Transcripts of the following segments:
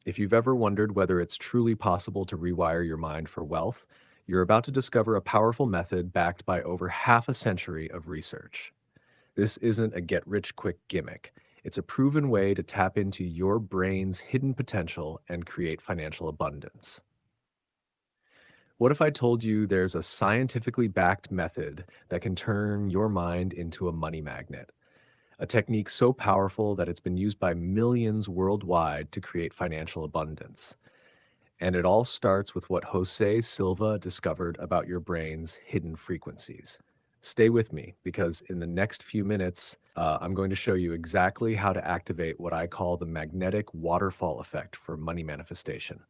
If you've ever wondered whether it's truly possible to rewire your mind for wealth, you're about to discover a powerful method backed by over half a century of research. This isn't a get-rich-quick gimmick. It's a proven way to tap into your brain's hidden potential and create financial abundance. What if I told you there's a scientifically backed method that can turn your mind into a money magnet? A technique so powerful that it's been used by millions worldwide to create financial abundance. And it all starts with what Jose Silva discovered about your brain's hidden frequencies. Stay with me because in the next few minutes, I'm going to show you exactly how to activate what I call the magnetic waterfall effect for money manifestation.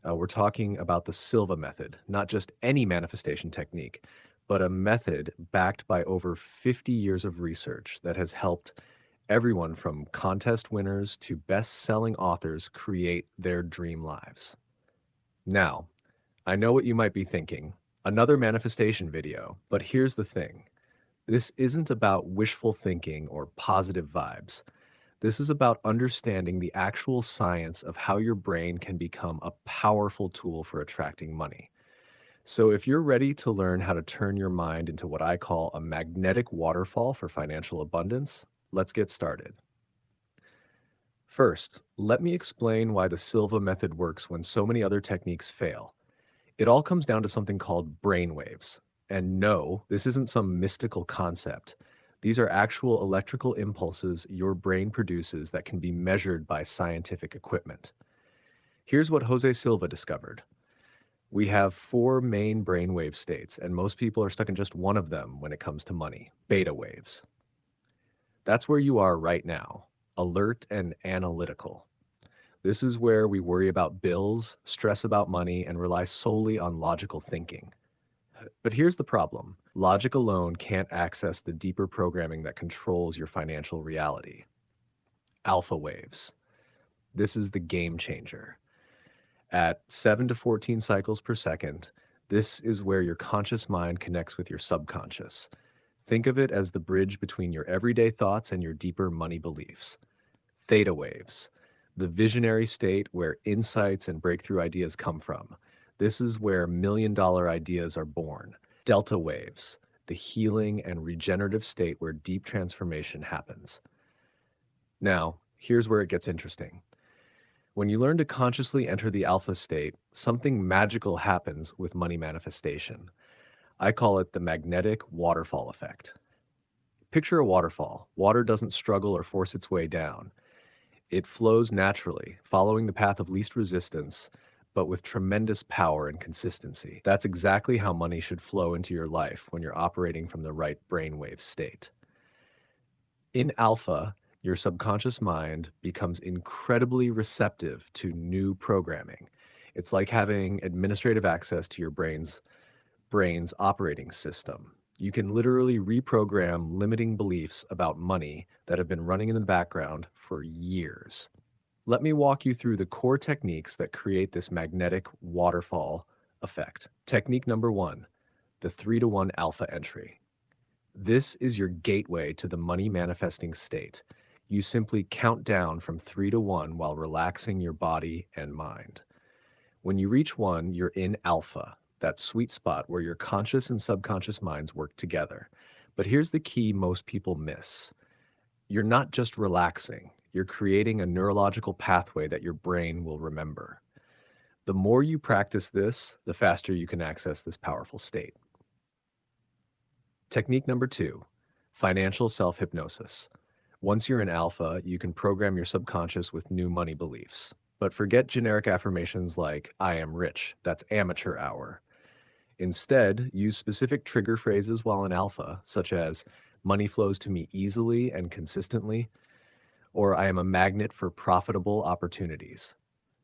We're talking about the Silva method, not just any manifestation technique, but a method backed by over 50 years of research that has helped everyone from contest winners to best-selling authors create their dream lives. Now, I know what you might be thinking, another manifestation video, but here's the thing. This isn't about wishful thinking or positive vibes. This is about understanding the actual science of how your brain can become a powerful tool for attracting money. So if you're ready to learn how to turn your mind into what I call a magnetic waterfall for financial abundance, let's get started. First, let me explain why the Silva method works when so many other techniques fail. It all comes down to something called brainwaves. And no, this isn't some mystical concept. These are actual electrical impulses your brain produces that can be measured by scientific equipment. Here's what Jose Silva discovered. We have 4 main brainwave states, and most people are stuck in just one of them when it comes to money, beta waves. That's where you are right now, alert and analytical. This is where we worry about bills, stress about money, and rely solely on logical thinking. But here's the problem. Logic alone can't access the deeper programming that controls your financial reality. Alpha waves. This is the game changer. At 7 to 14 cycles per second, this is where your conscious mind connects with your subconscious. Think of it as the bridge between your everyday thoughts and your deeper money beliefs. Theta waves, the visionary state where insights and breakthrough ideas come from. This is where million-dollar ideas are born. Delta waves, the healing and regenerative state where deep transformation happens. Now, here's where it gets interesting. When you learn to consciously enter the alpha state, something magical happens with money manifestation. I call it the magnetic waterfall effect. Picture a waterfall. Water doesn't struggle or force its way down. It flows naturally, following the path of least resistance, but with tremendous power and consistency. That's exactly how money should flow into your life when you're operating from the right brainwave state. In alpha, your subconscious mind becomes incredibly receptive to new programming. It's like having administrative access to your brain's operating system. You can literally reprogram limiting beliefs about money that have been running in the background for years. Let me walk you through the core techniques that create this magnetic waterfall effect. Technique number 1, the 3-to-1 alpha entry. This is your gateway to the money manifesting state. You simply count down from 3 to 1 while relaxing your body and mind. When you reach 1, you're in alpha, that sweet spot where your conscious and subconscious minds work together. But here's the key most people miss. You're not just relaxing, you're creating a neurological pathway that your brain will remember. The more you practice this, the faster you can access this powerful state. Technique number 2, financial self-hypnosis. Once you're in alpha, you can program your subconscious with new money beliefs. But forget generic affirmations like, I am rich, that's amateur hour. Instead, use specific trigger phrases while in alpha, such as, money flows to me easily and consistently, or I am a magnet for profitable opportunities.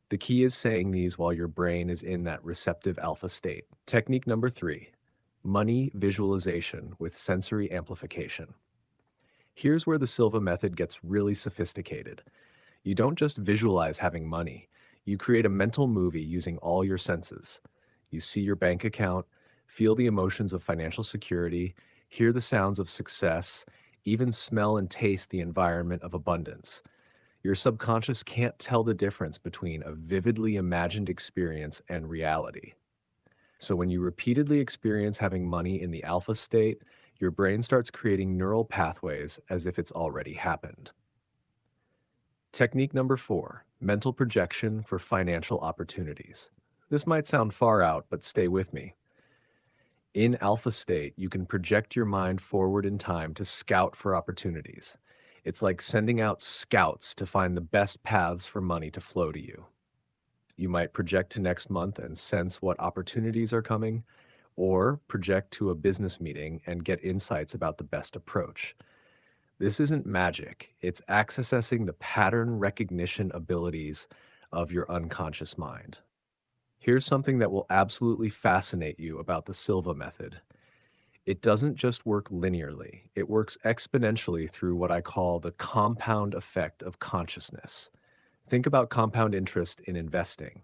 The key is saying these while your brain is in that receptive alpha state. Technique number 3, money visualization with sensory amplification. Here's where the Silva method gets really sophisticated. You don't just visualize having money. You create a mental movie using all your senses. You see your bank account, feel the emotions of financial security, hear the sounds of success, even smell and taste the environment of abundance. Your subconscious can't tell the difference between a vividly imagined experience and reality. So when you repeatedly experience having money in the alpha state, your brain starts creating neural pathways as if it's already happened. Technique number 4, mental projection for financial opportunities. This might sound far out, but stay with me. In alpha state, you can project your mind forward in time to scout for opportunities. It's like sending out scouts to find the best paths for money to flow to you. You might project to next month and sense what opportunities are coming, or project to a business meeting and get insights about the best approach. This isn't magic. It's accessing the pattern recognition abilities of your unconscious mind. Here's something that will absolutely fascinate you about the Silva method. It doesn't just work linearly. It works exponentially through what I call the compound effect of consciousness. Think about compound interest in investing.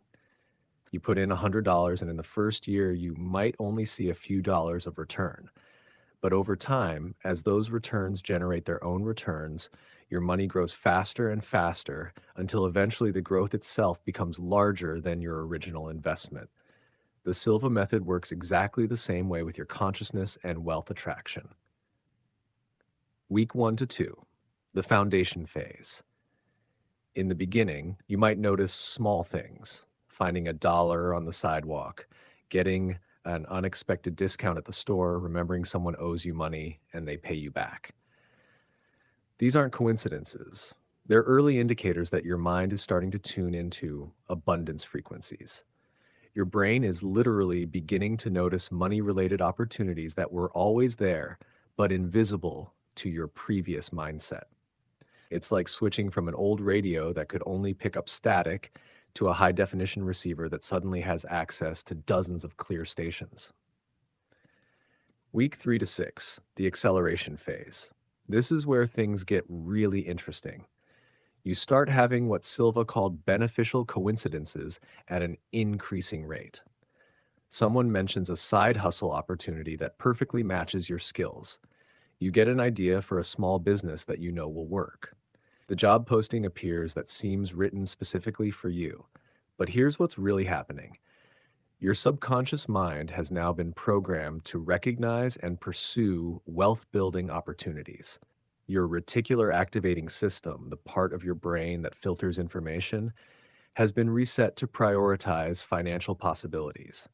You put in $100, and in the first year, you might only see a few dollars of return. But over time, as those returns generate their own returns, your money grows faster and faster until eventually the growth itself becomes larger than your original investment. The Silva method works exactly the same way with your consciousness and wealth attraction. Week 1 to 2, the foundation phase. In the beginning, you might notice small things, finding $1 on the sidewalk, getting an unexpected discount at the store, remembering someone owes you money and they pay you back. These aren't coincidences. They're early indicators that your mind is starting to tune into abundance frequencies. Your brain is literally beginning to notice money-related opportunities that were always there, but invisible to your previous mindset. It's like switching from an old radio that could only pick up static to a high-definition receiver that suddenly has access to dozens of clear stations. Week 3 to 6, the acceleration phase. This is where things get really interesting. You start having what Silva called beneficial coincidences at an increasing rate. Someone mentions a side hustle opportunity that perfectly matches your skills. You get an idea for a small business that you know will work. The job posting appears that seems written specifically for you. But here's what's really happening. Your subconscious mind has now been programmed to recognize and pursue wealth-building opportunities. Your reticular activating system, the part of your brain that filters information, has been reset to prioritize financial possibilities.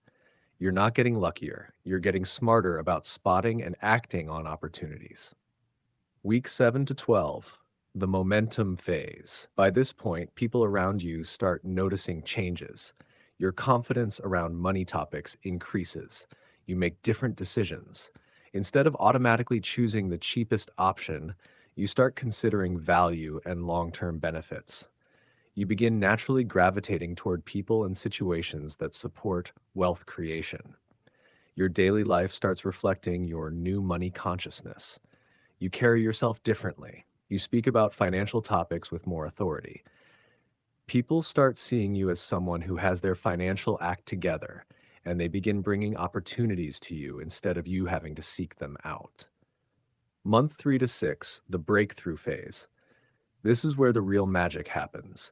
You're not getting luckier. You're getting smarter about spotting and acting on opportunities. Week 7 to 12, the momentum phase. By this point, people around you start noticing changes. Your confidence around money topics increases. You make different decisions. Instead of automatically choosing the cheapest option, you start considering value and long-term benefits. You begin naturally gravitating toward people and situations that support wealth creation. Your daily life starts reflecting your new money consciousness. You carry yourself differently. You speak about financial topics with more authority. People start seeing you as someone who has their financial act together, and they begin bringing opportunities to you instead of you having to seek them out. Month 3 to 6, the breakthrough phase. This is where the real magic happens.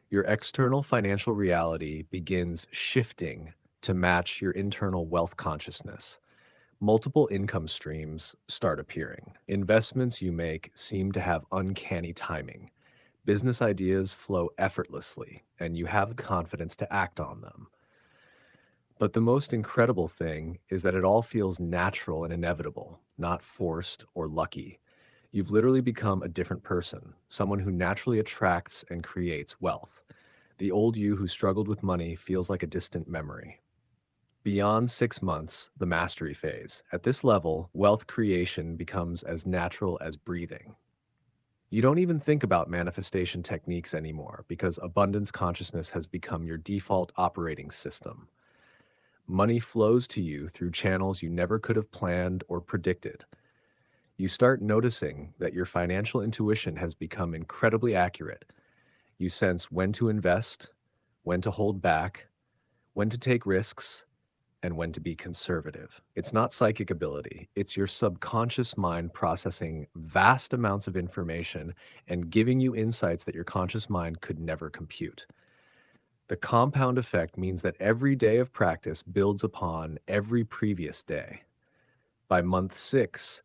Your external financial reality begins shifting to match your internal wealth consciousness. Multiple income streams start appearing. Investments you make seem to have uncanny timing. Business ideas flow effortlessly, and you have the confidence to act on them. But the most incredible thing is that it all feels natural and inevitable, not forced or lucky. You've literally become a different person, someone who naturally attracts and creates wealth. The old you who struggled with money feels like a distant memory. Beyond 6 months, the mastery phase. At this level, wealth creation becomes as natural as breathing. You don't even think about manifestation techniques anymore because abundance consciousness has become your default operating system. Money flows to you through channels you never could have planned or predicted. You start noticing that your financial intuition has become incredibly accurate. You sense when to invest, when to hold back, when to take risks, and when to be conservative. It's not psychic ability, it's your subconscious mind processing vast amounts of information and giving you insights that your conscious mind could never compute. The compound effect means that every day of practice builds upon every previous day. By month 6,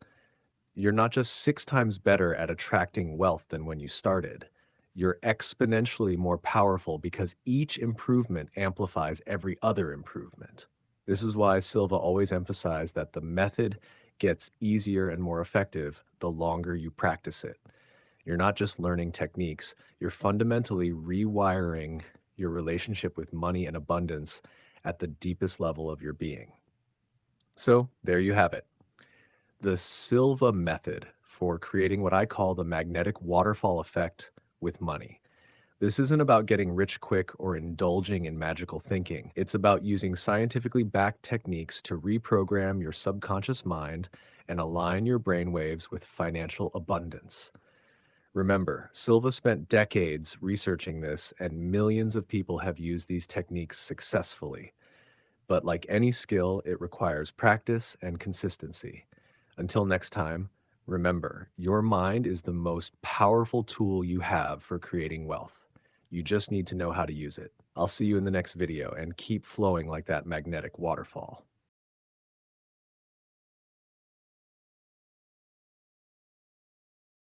you're not just 6 times better at attracting wealth than when you started. You're exponentially more powerful because each improvement amplifies every other improvement. This is why Silva always emphasized that the method gets easier and more effective the longer you practice it. You're not just learning techniques, you're fundamentally rewiring your relationship with money and abundance at the deepest level of your being. So, there you have it. The Silva method for creating what I call the magnetic waterfall effect with money. This isn't about getting rich quick or indulging in magical thinking. It's about using scientifically backed techniques to reprogram your subconscious mind and align your brainwaves with financial abundance. Remember, Silva spent decades researching this, and millions of people have used these techniques successfully. But like any skill, it requires practice and consistency. Until next time, remember, your mind is the most powerful tool you have for creating wealth. You just need to know how to use it. I'll see you in the next video, and keep flowing like that magnetic waterfall.